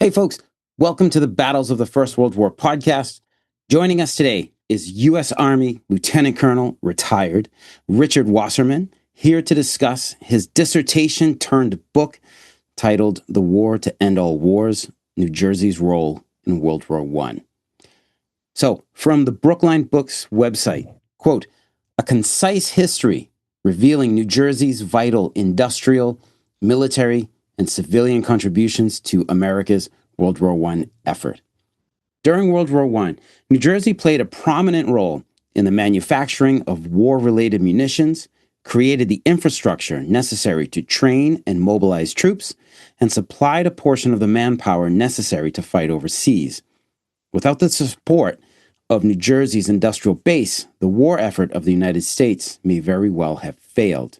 Hey, folks, welcome to the Battles of the First World War podcast. Joining us today is U.S. Army Lieutenant Colonel, retired, Richard Wasserman, here to discuss his dissertation turned book titled The War to End All Wars, New Jersey's Role in World War I. So, from the Brookline Books website, quote, a concise history revealing New Jersey's vital industrial, military, and civilian contributions to America's World War I effort. During World War I, New Jersey played a prominent role in the manufacturing of war-related munitions, created the infrastructure necessary to train and mobilize troops, and supplied a portion of the manpower necessary to fight overseas. Without the support of New Jersey's industrial base, the war effort of the United States may very well have failed.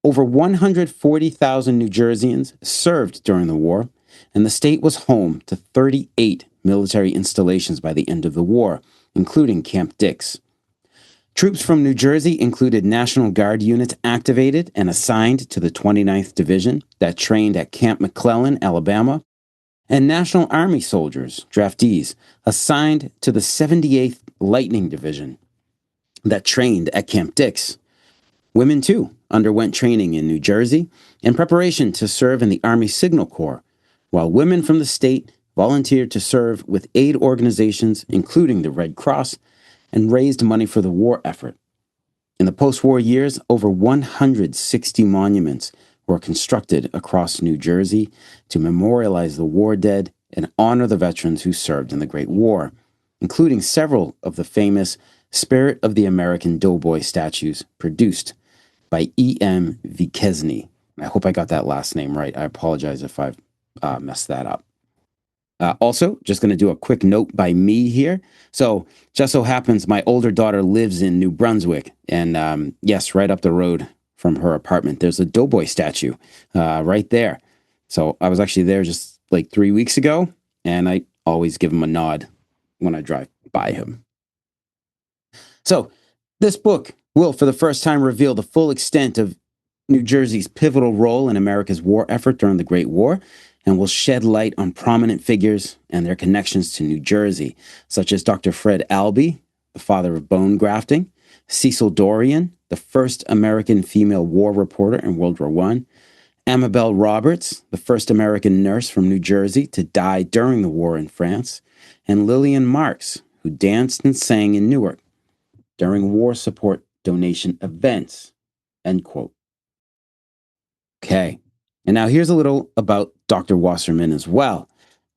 Over 140,000 New Jerseyans served during the war, and the state was home to 38 military installations by the end of the war, including Camp Dix. Troops from New Jersey included National Guard units activated and assigned to the 29th Division that trained at Camp McClellan, Alabama, and National Army soldiers, draftees, assigned to the 78th Lightning Division that trained at Camp Dix. Women, too, underwent training in New Jersey in preparation to serve in the Army Signal Corps, while women from the state volunteered to serve with aid organizations, including the Red Cross, and raised money for the war effort. In the post-war years, over 160 monuments were constructed across New Jersey to memorialize the war dead and honor the veterans who served in the Great War, including several of the famous Spirit of the American Doughboy statues produced by E.M. Viquesny. I hope I got that last name right. I apologize if I've messed that up. Also, just going to do a quick note by me here. So, just so happens my older daughter lives in New Brunswick. And yes, right up the road from her apartment, there's a Doughboy statue right there. So, I was actually there just like 3 weeks ago. And I always give him a nod when I drive by him. So, this book will, for the first time, reveal the full extent of New Jersey's pivotal role in America's war effort during the Great War, and will shed light on prominent figures and their connections to New Jersey, such as Dr. Fred Albee, the father of bone grafting, Cecil Dorian, the first American female war reporter in World War I, Amabel Roberts, the first American nurse from New Jersey to die during the war in France, and Lillian Marks, who danced and sang in Newark during war support donation events, end quote. Okay, and now here's a little about Dr. Wasserman as well.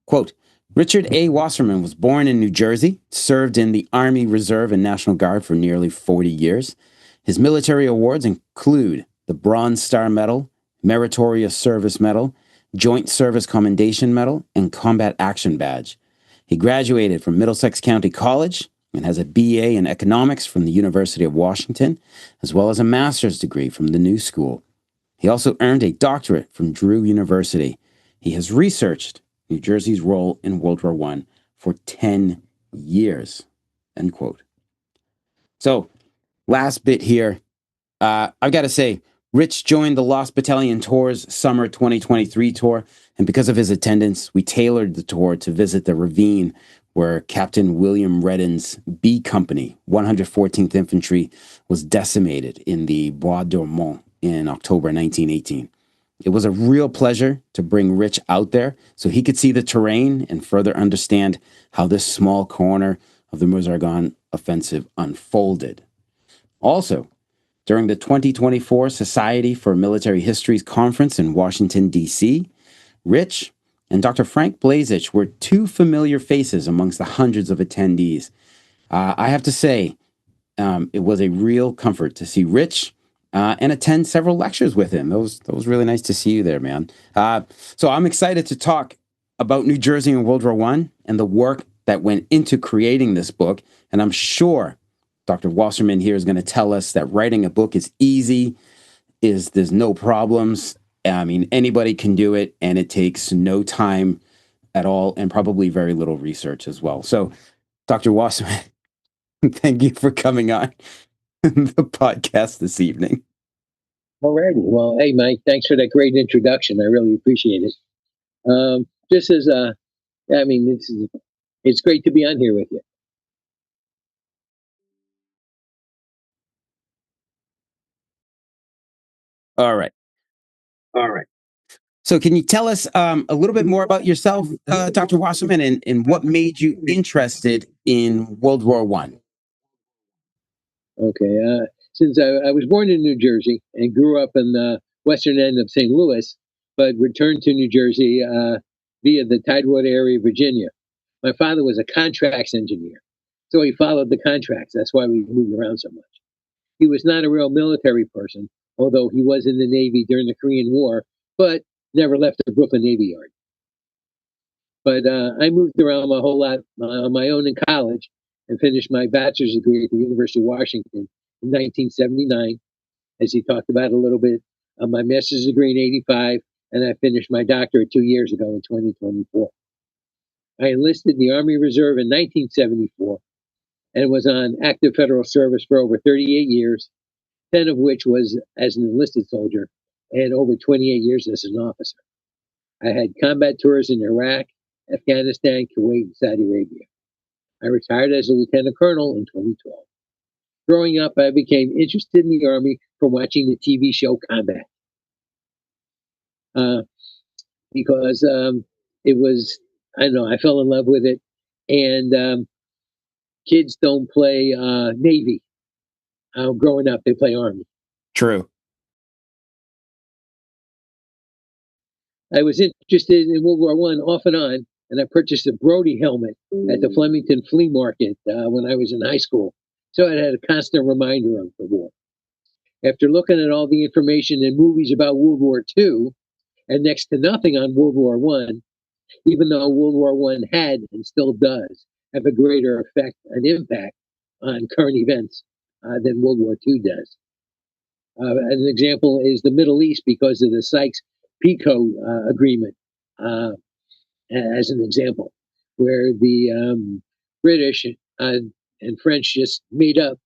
Quote, Richard A. Wasserman was born in New Jersey, served in the Army Reserve and National Guard for nearly 40 years. His military awards include the Bronze Star Medal, Meritorious Service Medal, Joint Service Commendation Medal, and Combat Action Badge. He graduated from Middlesex County College and has a BA in economics from the University of Washington, as well as a master's degree from the New School. He also earned a doctorate from Drew University. He has researched New Jersey's role in World War I for 10 years, end quote. So, last bit here. I've got to say, Rich joined the Lost Battalion Tour's summer 2023 tour, and because of his attendance, we tailored the tour to visit the ravine where Captain William Redden's B Company, 114th Infantry, was decimated in the Bois Dormont in October 1918. It was a real pleasure to bring Rich out there so he could see the terrain and further understand how this small corner of the Meuse-Argonne offensive unfolded. Also, during the 2024 Society for Military History's conference in Washington, D.C., Rich and Dr. Frank Blazich were two familiar faces amongst the hundreds of attendees. I have to say, it was a real comfort to see Rich and attend several lectures with him. That was really nice to see you there, man. So I'm excited to talk about New Jersey and World War I and the work that went into creating this book. And I'm sure Dr. Wasserman here is going to tell us that writing a book is easy, there's no problems. I mean, anybody can do it, and it takes no time at all, and probably very little research as well. So, Dr. Wasserman, thank you for coming on the podcast this evening. All righty. Well, hey, Mike, thanks for that great introduction. I really appreciate it. Just as it's great to be on here with you. All right. So can you tell us a little bit more about yourself, Dr. Wasserman, and what made you interested in World War One? Okay. Since I was born in New Jersey and grew up in the western end of St. Louis, but returned to New Jersey via the Tidewater area of Virginia. My father was a contracts engineer, so he followed the contracts. That's why we moved around so much. He was not a real military person, although he was in the Navy during the Korean War, but never left the Brooklyn Navy Yard. But I moved around a whole lot on my own in college and finished my bachelor's degree at the University of Washington in 1979, as he talked about a little bit. My master's degree in 85, and I finished my doctorate 2 years ago in 2024. I enlisted in the Army Reserve in 1974 and was on active federal service for over 38 years, 10 of which was as an enlisted soldier, and over 28 years as an officer. I had combat tours in Iraq, Afghanistan, Kuwait, and Saudi Arabia. I retired as a lieutenant colonel in 2012. Growing up, I became interested in the Army from watching the TV show Combat. Because it was, I don't know, I fell in love with it. And kids don't play Navy. Growing up, they play Army. True. I was interested in World War I off and on, and I purchased a Brody helmet at the Flemington Flea Market when I was in high school. So I had a constant reminder of the war. After looking at all the information in movies about World War II and next to nothing on World War I, even though World War I had and still does have a greater effect and impact on current events than World War II does. An example is the Middle East because of the Sykes-Picot agreement, as an example, where the British and French just made up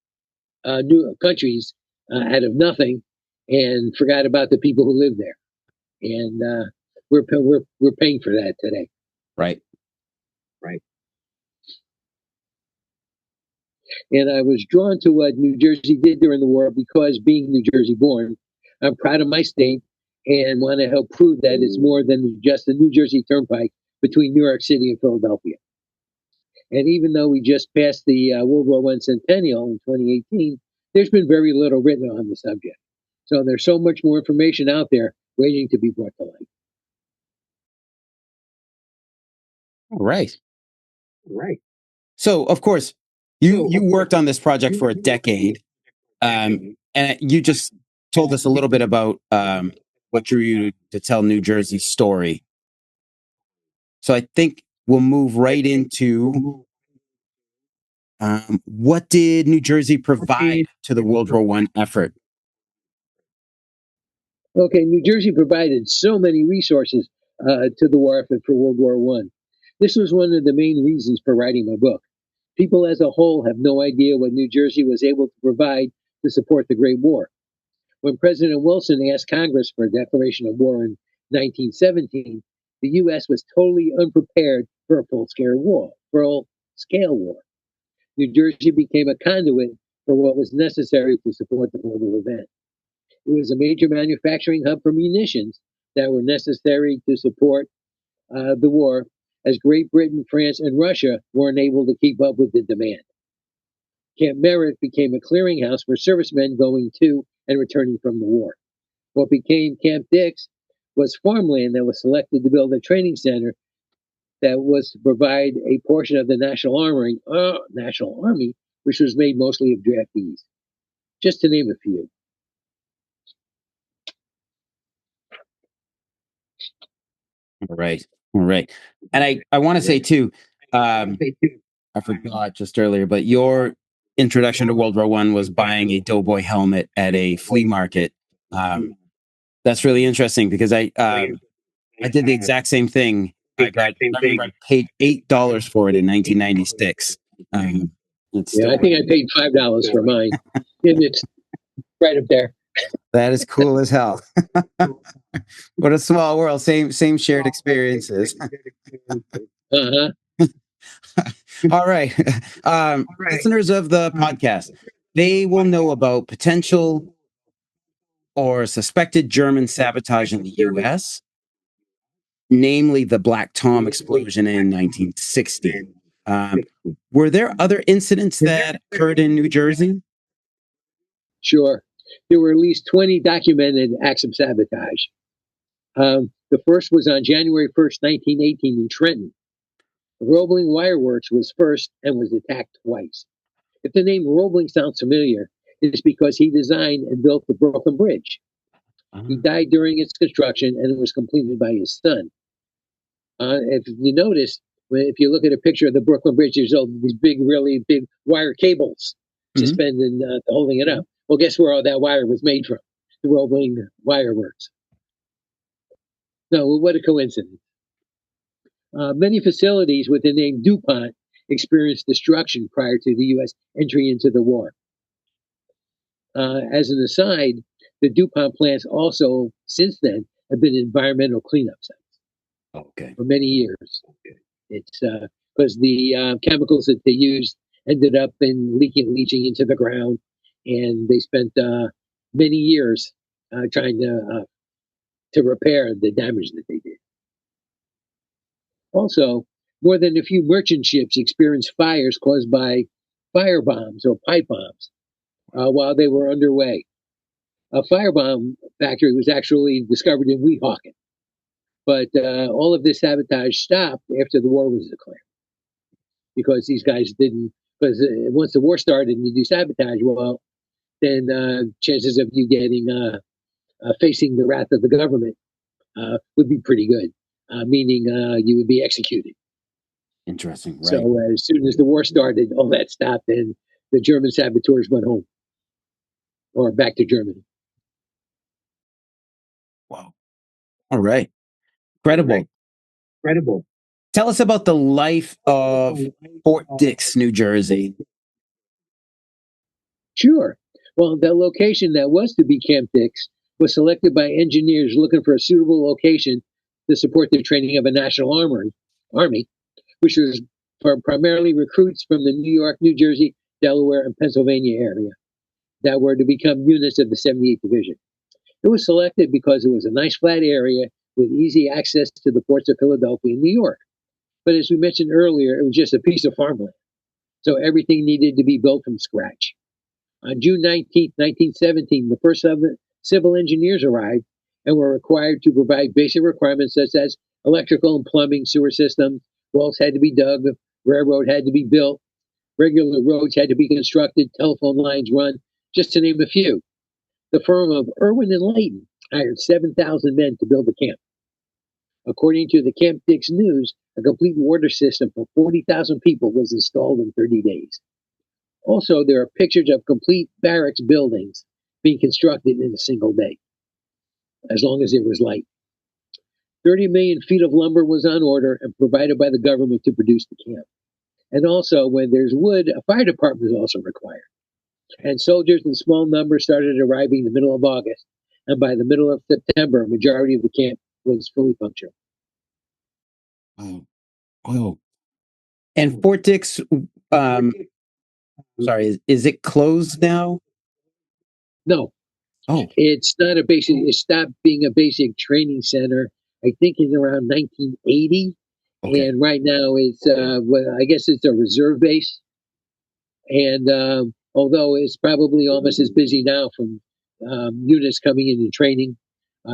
new countries out of nothing and forgot about the people who live there, and we're paying for that today. Right. And I was drawn to what New Jersey did during the war because, being New Jersey born, I'm proud of my state and want to help prove that it's more than just the New Jersey Turnpike between New York City and Philadelphia. And even though we just passed the World War I centennial in 2018, there's been very little written on the subject. So there's so much more information out there waiting to be brought to light. All right. So, of course, you worked on this project for a decade, and you just told us a little bit about what drew you to tell New Jersey's story. So I think we'll move right into what did New Jersey provide to the World War I effort? Okay, New Jersey provided so many resources to the war effort for World War I. This was one of the main reasons for writing my book. People as a whole have no idea what New Jersey was able to provide to support the Great War. When President Wilson asked Congress for a declaration of war in 1917, the U.S. was totally unprepared for a full-scale war. New Jersey became a conduit for what was necessary to support the global event. It was a major manufacturing hub for munitions that were necessary to support the war, as Great Britain, France, and Russia weren't able to keep up with the demand. Camp Merritt became a clearinghouse for servicemen going to and returning from the war. What became Camp Dix was farmland that was selected to build a training center that was to provide a portion of the National Army, which was made mostly of draftees, just to name a few. All right. And I want to say too, I forgot just earlier, but your introduction to World War I was buying a Doughboy helmet at a flea market. That's really interesting because I did the exact same thing. I remember I paid $8 for it in 1996. I think I paid $5 for mine, and it's right up there. That is cool as hell. What a small world. Same shared experiences. Uh-huh. All right. Listeners of the podcast, they will know about potential or suspected German sabotage in the US, namely the Black Tom explosion in 1960. Um, were there other incidents that occurred in New Jersey? Sure. There were at least 20 documented acts of sabotage. The first was on January 1st, 1918 in Trenton. Roebling Wireworks was first and was attacked twice. If the name Roebling sounds familiar, it's because he designed and built the Brooklyn Bridge. He died during its construction and it was completed by his son. If you notice, if you look at a picture of the Brooklyn Bridge, there's all these big, really big wire cables suspended, holding it up. Well, guess where all that wire was made from? The Roebling Wireworks. No, what a coincidence. Many facilities with the name DuPont experienced destruction prior to the U.S. entry into the war. As an aside, the DuPont plants also, since then, have been environmental cleanup sites for many years. It's because the chemicals that they used ended up leaching into the ground, and they spent many years trying to repair the damage that they did. Also, more than a few merchant ships experienced fires caused by fire bombs or pipe bombs while they were underway. A firebomb factory was actually discovered in Weehawken, but all of this sabotage stopped after the war was declared because these guys didn't. Because once the war started and you do sabotage, well, then chances of you getting facing the wrath of the government would be pretty good, meaning you would be executed. Interesting, right? So as soon as the war started, all that stopped, and the German saboteurs went home or back to Germany. Wow. All right. Incredible. Tell us about the life of Fort Dix, New Jersey. Sure. Well, the location that was to be Camp Dix was selected by engineers looking for a suitable location to support the training of a national army, which was for primarily recruits from the New York, New Jersey, Delaware, and Pennsylvania area that were to become units of the 78th Division. It was selected because it was a nice flat area with easy access to the ports of Philadelphia and New York. But as we mentioned earlier, it was just a piece of farmland. So everything needed to be built from scratch. On June 19th, 1917, the first civil engineers arrived and were required to provide basic requirements such as electrical and plumbing, sewer systems, wells had to be dug, railroad had to be built, regular roads had to be constructed, telephone lines run, just to name a few. The firm of Irwin and Layton hired 7,000 men to build the camp. According to the Camp Dix News, a complete water system for 40,000 people was installed in 30 days. Also, there are pictures of complete barracks buildings being constructed in a single day, as long as it was light. 30 million feet of lumber was on order and provided by the government to produce the camp. And also, when there's wood, a fire department is also required. And soldiers in small numbers started arriving in the middle of August. And by the middle of September, a majority of the camp was fully functional. Oh. And Fort Dix, sorry, is it closed now? No, it's not a basic. It stopped being a basic training center. I think in around 1980, and right now it's well, I guess it's a reserve base. And although it's probably almost as busy now from units coming in and training,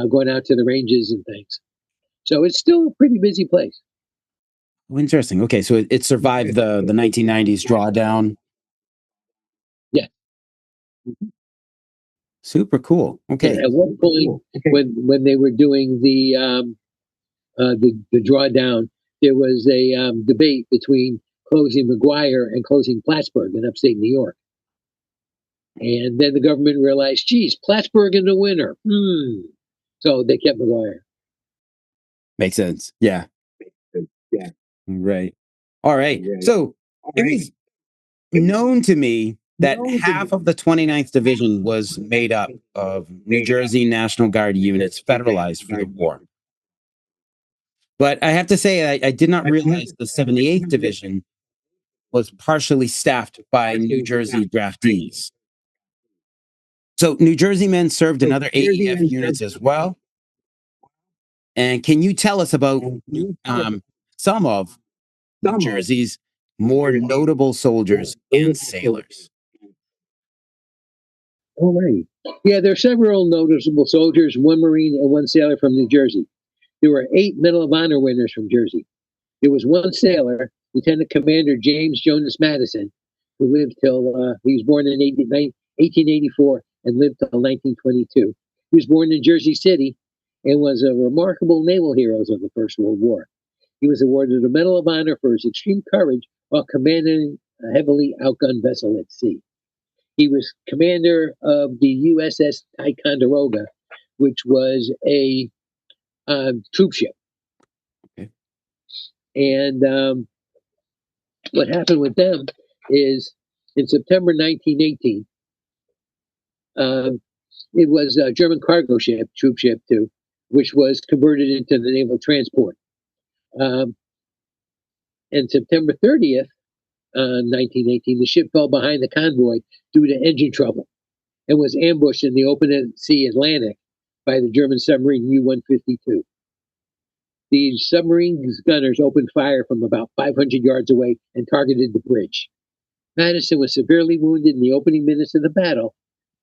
going out to the ranges and things, so it's still a pretty busy place. Oh, interesting. Okay, so it survived the 1990s drawdown. Yeah. Super cool. Okay. At one point, when they were doing the drawdown, there was a debate between closing McGuire and closing Plattsburgh in upstate New York. And then the government realized, geez, Plattsburgh in the winter. So they kept McGuire. Makes sense. Yeah. Right. All right. So it was known to me that half of the 29th Division was made up of New Jersey National Guard units federalized for the war. But I have to say, I did not realize the 78th Division was partially staffed by New Jersey draftees. So New Jersey men served in other AEF units as well. And can you tell us about some of New Jersey's more notable soldiers and sailors? All right. Yeah, there are several noticeable soldiers, one Marine and one sailor from New Jersey. There were 8 Medal of Honor winners from Jersey. There was one sailor, Lieutenant Commander James Jonas Madison, who lived till he was born in 1884 and lived till 1922. He was born in Jersey City and was a remarkable naval hero of the First World War. He was awarded the Medal of Honor for his extreme courage while commanding a heavily outgunned vessel at sea. He was commander of the USS Ticonderoga, which was a troop ship. Okay. And what happened with them is in September 1918, it was a German cargo ship, troop ship too, which was converted into the naval transport. And September 30th, 1918, the ship fell behind the convoy due to engine trouble and was ambushed in the open sea Atlantic by the German submarine U-152. The submarine's gunners opened fire from about 500 yards away and targeted the bridge. Madison was severely wounded in the opening minutes of the battle,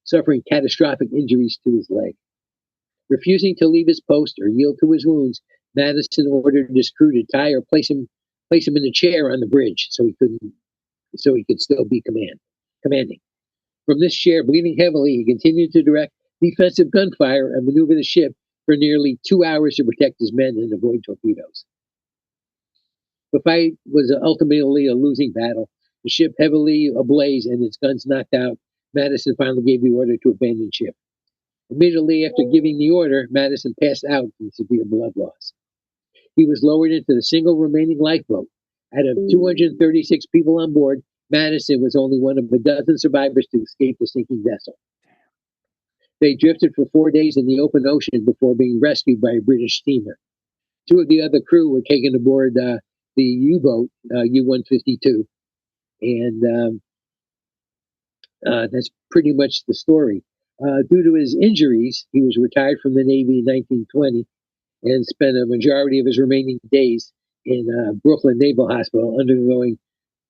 suffering catastrophic injuries to his leg. Refusing to leave his post or yield to his wounds, Madison ordered his crew to tie or place him in a chair on the bridge so he could still be commanding. From this chair, bleeding heavily, he continued to direct defensive gunfire and maneuver the ship for nearly 2 hours to protect his men and avoid torpedoes. The fight was ultimately a losing battle. The ship heavily ablaze and its guns knocked out. Madison finally gave the order to abandon ship. Immediately after giving the order, Madison passed out from severe blood loss. He was lowered into the single remaining lifeboat. Out of 236 people on board, Madison was only one of a dozen survivors to escape the sinking vessel. They drifted for 4 days in the open ocean before being rescued by a British steamer. 2 of the other crew were taken aboard the U-boat, U-152. And that's pretty much the story. Due to his injuries, he was retired from the Navy in 1920 and spent a majority of his remaining days in Brooklyn Naval Hospital undergoing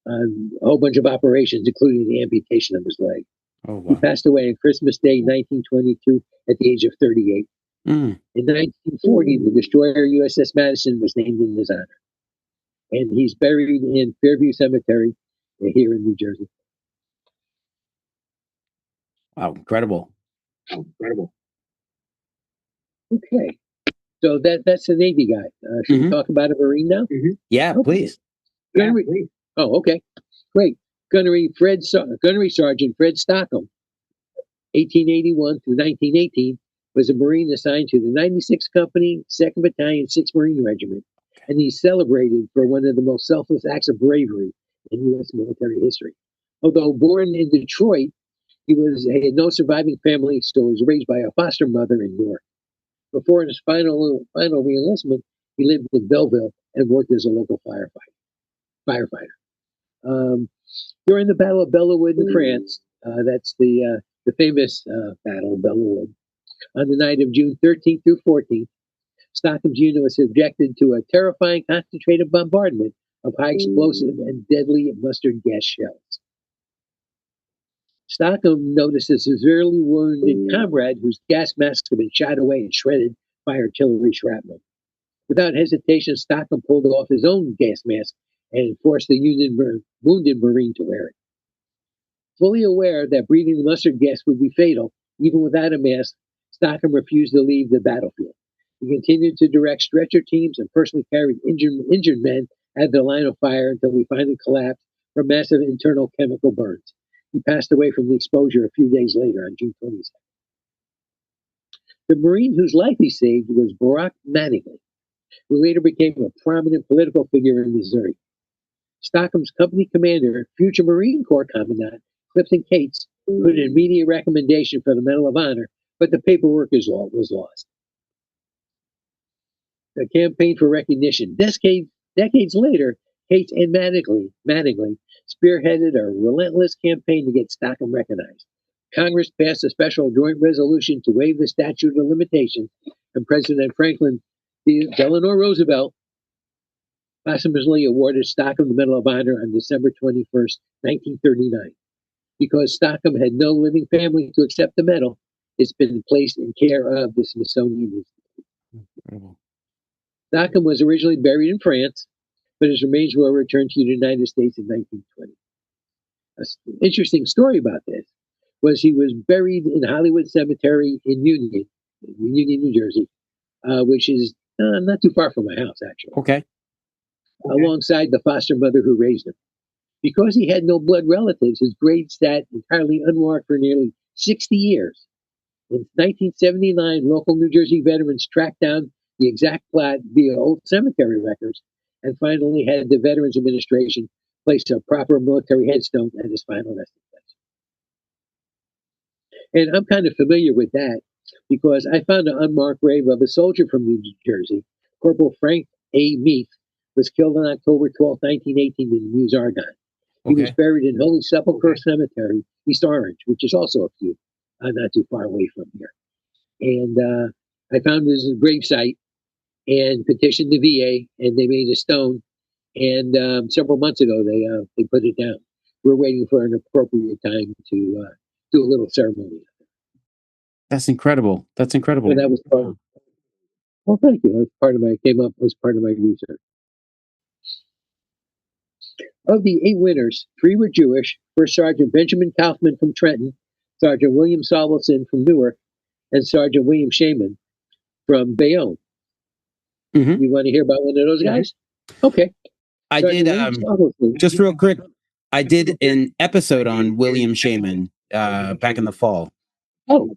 a whole bunch of operations, including the amputation of his leg. Oh, wow. He passed away on Christmas Day, 1922, at the age of 38. Mm. In 1940, the destroyer USS Madison was named in his honor. And he's buried in Fairview Cemetery here in New Jersey. Wow, incredible. Okay. So that's the Navy guy. Should we talk about a Marine now? Yeah, Okay. please. Gunnery. Oh, okay. Great. Gunnery Sergeant Fred Stockham, 1881 to 1918, was a Marine assigned to the 96th Company, 2nd Battalion, 6th Marine Regiment, and he's celebrated for one of the most selfless acts of bravery in U.S. military history. Although born in Detroit, he had no surviving family, so he was raised by a foster mother in York. Before his final reenlistment, he lived in Belleville and worked as a local firefighter. During the Battle of Bellewood in France, that's the famous Battle of Bellewood, on the night of June 13th through 14th, Stockham's unit was subjected to a terrifying concentrated bombardment of high explosive and deadly mustard gas shells. Stockham noticed a severely wounded comrade whose gas mask had been shot away and shredded by artillery shrapnel. Without hesitation, Stockham pulled off his own gas mask and forced the wounded Marine to wear it. Fully aware that breathing the mustard gas would be fatal, even without a mask, Stockham refused to leave the battlefield. He continued to direct stretcher teams and personally carried injured men out of the line of fire until he finally collapsed from massive internal chemical burns. He passed away from the exposure a few days later on June 22nd. The Marine whose life he saved was Barack Mattingly, who later became a prominent political figure in Missouri. Stockham's company commander, future Marine Corps Commandant Clifton Cates put an immediate recommendation for the Medal of Honor, but the paperwork was lost. The campaign for recognition. Decades later, Cates and Mattingly spearheaded a relentless campaign to get Stockham recognized. Congress passed a special joint resolution to waive the statute of limitations, and President Franklin Delano Roosevelt posthumously awarded Stockham the Medal of Honor on December 21st, 1939. Because Stockham had no living family to accept the medal, it's been placed in care of the Smithsonian Institute. Stockham was originally buried in France, but his remains were returned to the United States in 1920. An interesting story about this was he was buried in Hollywood Cemetery in Union, New Jersey, which is not too far from my house, actually. Okay. Alongside the foster mother who raised him. Because he had no blood relatives, his grave sat entirely unmarked for nearly 60 years. In 1979, local New Jersey veterans tracked down the exact plot via old cemetery records and finally had the Veterans Administration place a proper military headstone at his final resting place. And I'm kind of familiar with that because I found an unmarked grave of a soldier from New Jersey. Corporal Frank A. Meath was killed on October 12, 1918 in the Meuse Argonne. He was buried in Holy Sepulchre Cemetery, East Orange, which is also a few, not too far away from here. And I found his gravesite and petitioned the VA, and they made a stone. And several months ago, they put it down. We're waiting for an appropriate time to do a little ceremony. That's incredible. That's incredible. So that was part of, well, thank you. That was part of my came up as part of my research. Of the 8 winners, 3 were Jewish. First Sergeant Benjamin Kaufman from Trenton, Sergeant William Salvelson from Newark, and Sergeant William Shaman from Bayonne. You want to hear about one of those guys? Okay. I did, just real quick, I did an episode on William Shaman back in the fall. Oh,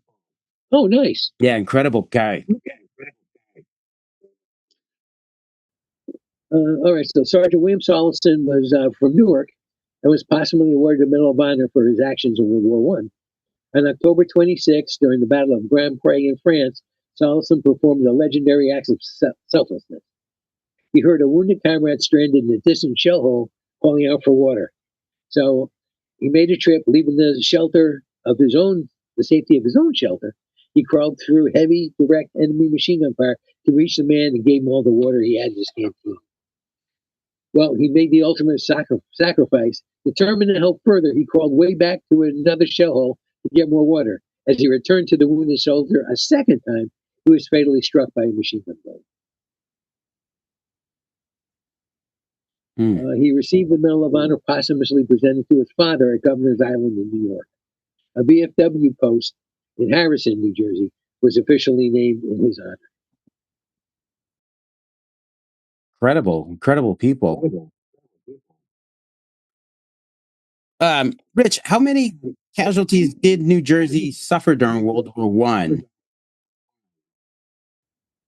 nice. Yeah, incredible guy. All right, so Sergeant William Salvelson was from Newark and was possibly awarded the Medal of Honor for his actions in World War I. On October 26, during the Battle of Grand Pré in France, Salvelson performed a legendary act of selflessness. He heard a wounded comrade stranded in a distant shell hole calling out for water. So he made a trip, leaving the shelter of his own, the safety of his own shelter. He crawled through heavy, direct enemy machine gun fire to reach the man and gave him all the water he had in his canteen. Well, he made the ultimate sacrifice. Determined to help further, he crawled way back to another shell hole to get more water. As he returned to the wounded soldier a second time, he was fatally struck by a machine gun bullet. He received the Medal of Honor posthumously presented to his father at Governor's Island in New York. A VFW post in Harrison, New Jersey, was officially named in his honor. Incredible people. Rich, how many casualties did New Jersey suffer during World War I?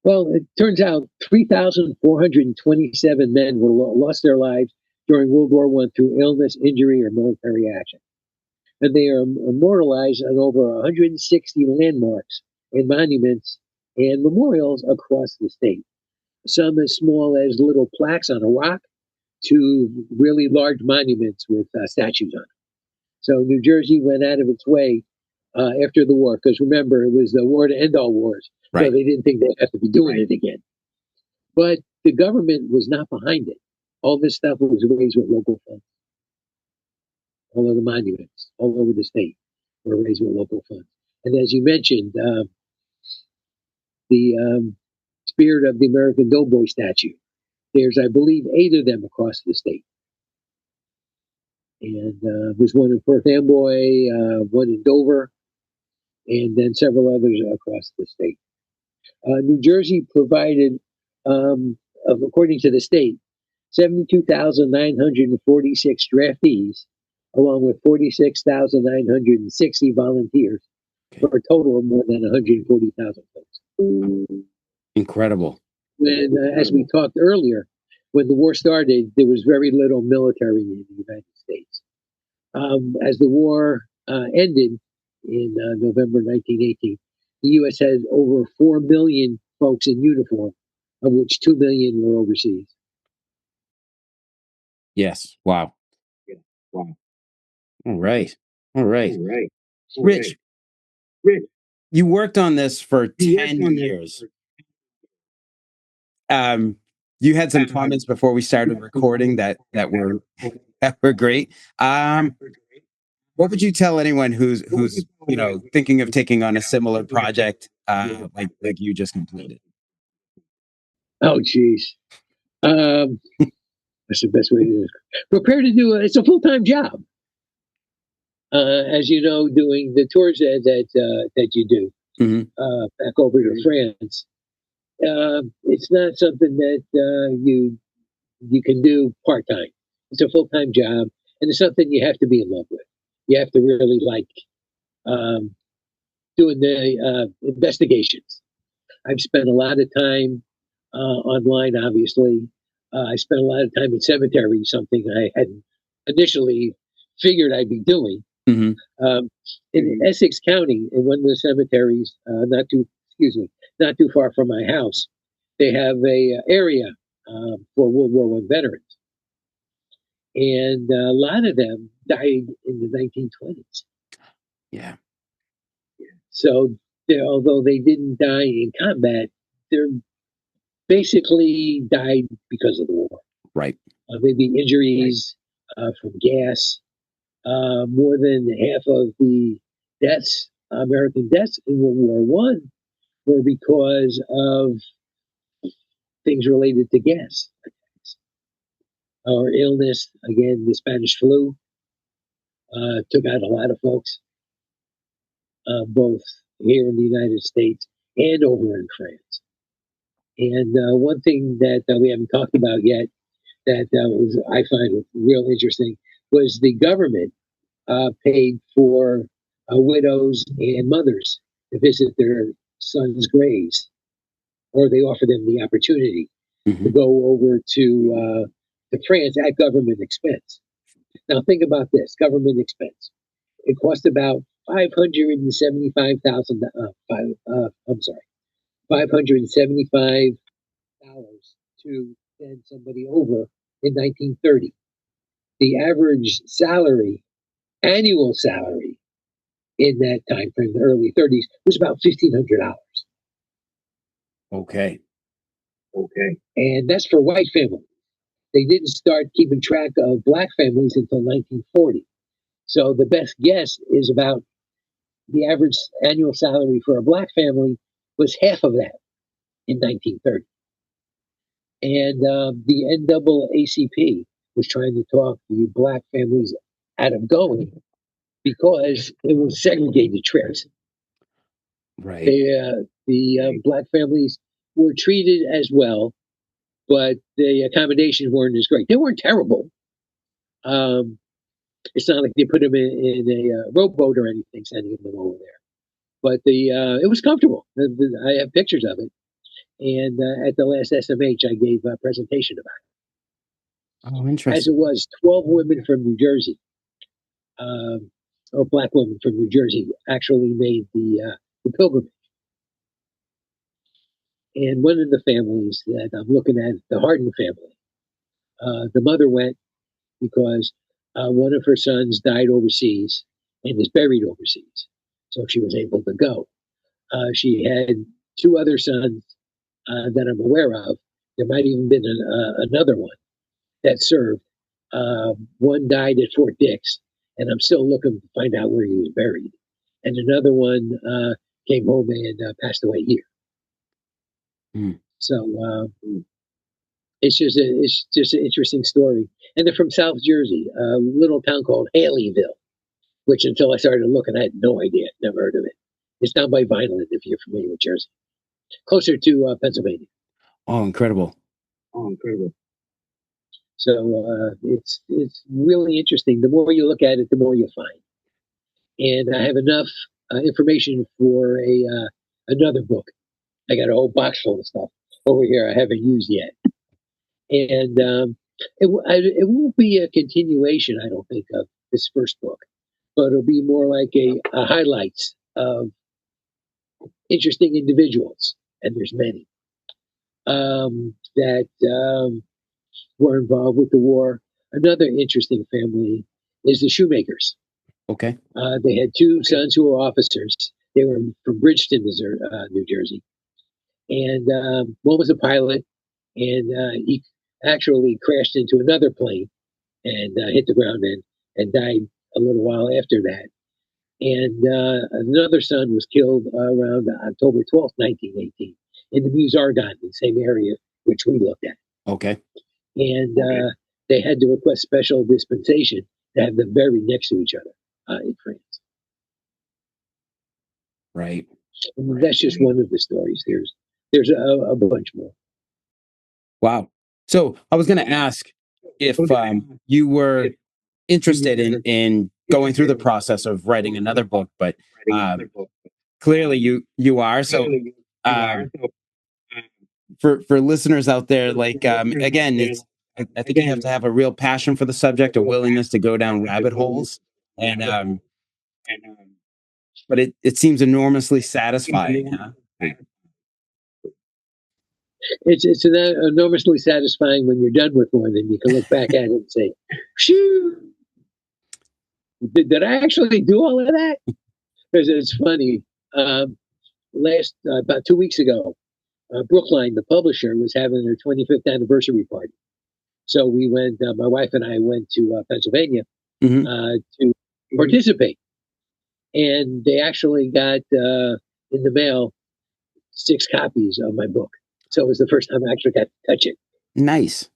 Well, it turns out 3,427 men lost their lives during World War I through illness, injury, or military action. And they are immortalized on over 160 landmarks and monuments and memorials across the state. Some as small as little plaques on a rock to really large monuments with statues on it. So New Jersey went out of its way after the war, because remember, it was the war to end all wars. Right. So they didn't think they'd have to be doing it again. But the government was not behind it. All this stuff was raised with local funds. All of the monuments all over the state were raised with local funds. And as you mentioned, the Spirit of the American Doughboy statue. There's, I believe, 8 of them across the state. And there's one in Perth Amboy, one in Dover, and then several others across the state. New Jersey provided, according to the state, 72,946 draftees, along with 46,960 volunteers, for a total of more than 140,000 folks. Incredible. When, as we talked earlier, when the war started, there was very little military in the United States. as the war ended in November 1918, the U.S. had over 4 million folks in uniform, of which 2 million were overseas. Yes. Wow. Yeah. Wow. All right. All right. All right. Rich, Rich, you worked on this for you 10 worked on this years. You had some comments before we started recording that were great. What would you tell anyone who's thinking of taking on a similar project like you just completed? Oh, geez. That's the best way to do it. Prepare to do it. It's a full-time job. As you know, doing the tours that you do back over to France, it's not something that you can do part-time. It's a full-time job, and it's something you have to be in love with. You have to really like um, doing the investigations. I've spent a lot of time online, obviously. I spent a lot of time in cemeteries, something I hadn't initially figured I'd be doing. In Essex County, in one of the cemeteries, not too far from my house, they have a area for World War One veterans, and a lot of them died in the 1920s. Yeah. So, although they didn't die in combat, they're basically died because of the war. Right. Maybe injuries from gas. More than half of the deaths, American deaths in World War One, were because of things related to gas or illness. Again, the Spanish flu took out a lot of folks, both here in the United States and over in France. And one thing that we haven't talked about yet that I find real interesting was the government paid for widows and mothers to visit their sons' graves, or they offered them the opportunity to go over to France at government expense. Now think about this: government expense. It cost about $575,000. $575 to send somebody over in 1930. The average salary, annual salary, in that time frame, the early 30s, was about $1,500. Okay. And that's for white families. They didn't start keeping track of black families until 1940. So the best guess is about the average annual salary for a black family was half of that in 1930. And the NAACP was trying to talk the black families out of going because it was segregated trips. Right. The black families were treated as well, but the accommodations weren't as great. They weren't terrible. It's not like they put them in a rowboat or anything, sending them over there. But it was comfortable. I have pictures of it. And at the last SMH, I gave a presentation about it. Oh, interesting. As it was, 12 women from New Jersey, or black women from New Jersey, actually made the pilgrimage. And one of the families that I'm looking at, the Harden family, the mother went because one of her sons died overseas and is buried overseas. So she was able to go. She had two other sons that I'm aware of. There might even been another one that served. One died at Fort Dix, and I'm still looking to find out where he was buried. And another one came home and passed away here. So it's just an interesting story. And they're from South Jersey, a little town called Haleyville, which until I started looking, I had no idea, never heard of it. It's down by Vineland, if you're familiar with Jersey, closer to Pennsylvania. Oh, incredible. So it's really interesting. The more you look at it, the more you'll find. And I have enough information for another book. I got a whole box full of stuff over here I haven't used yet. And it won't be a continuation, I don't think, of this first book, but it'll be more like a highlights of interesting individuals, and there's many that were involved with the war. Another interesting family is the Shoemakers. Okay. They had two sons who were officers. They were from Bridgeton, Missouri, New Jersey, and one was a pilot, and he actually crashed into another plane and hit the ground and died a little while after that. And another son was killed around October 12th, 1918, in the Meuse Argonne, in the same area which we looked at. Okay. And they had to request special dispensation to have them buried next to each other in France. Right. And that's just one of the stories. There's a bunch more. Wow. So I was going to ask if you were interested in going through the process of writing another book, but clearly you are. So for listeners out there, like again, it's I think you have to have a real passion for the subject, a willingness to go down rabbit holes, and but it seems enormously satisfying. Huh? It's enormously satisfying when you're done with one and you can look back at it and say, "Phew, did I actually do all of that?" Because it's funny. About 2 weeks ago, Brookline, the publisher, was having their 25th anniversary party. So we went. My wife and I went to Pennsylvania to participate, and they actually got in the mail 6 copies of my book. So it was the first time I actually got to touch it. Nice.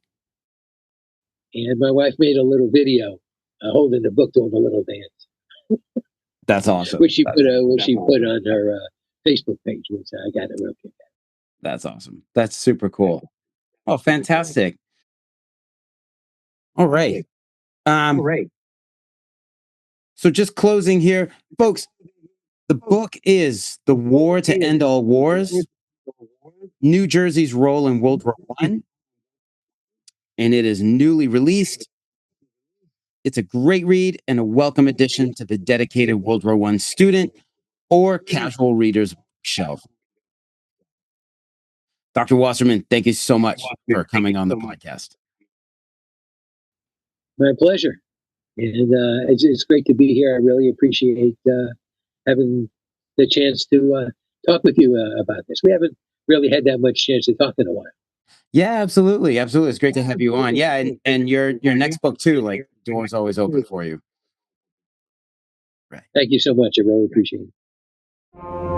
And my wife made a little video holding the book doing a little dance. That's awesome. Which she put on her Facebook page, which I got a real kick out. That's awesome. That's super cool. Oh, fantastic. All right. So just closing here, folks, the book is The War to End All Wars, New Jersey's Role in World War I, and it is newly released. It's a great read and a welcome addition to the dedicated World War I student or casual reader's shelf. Dr. Wasserman, thank you so much for coming on the podcast. My pleasure. And it's great to be here. I really appreciate having the chance to talk with you about this. We haven't really had that much chance to talk in a while. Yeah, absolutely. Absolutely. It's great to have you on. Yeah. And your next book too, like doors always open for you. Right. Thank you so much. I really appreciate it.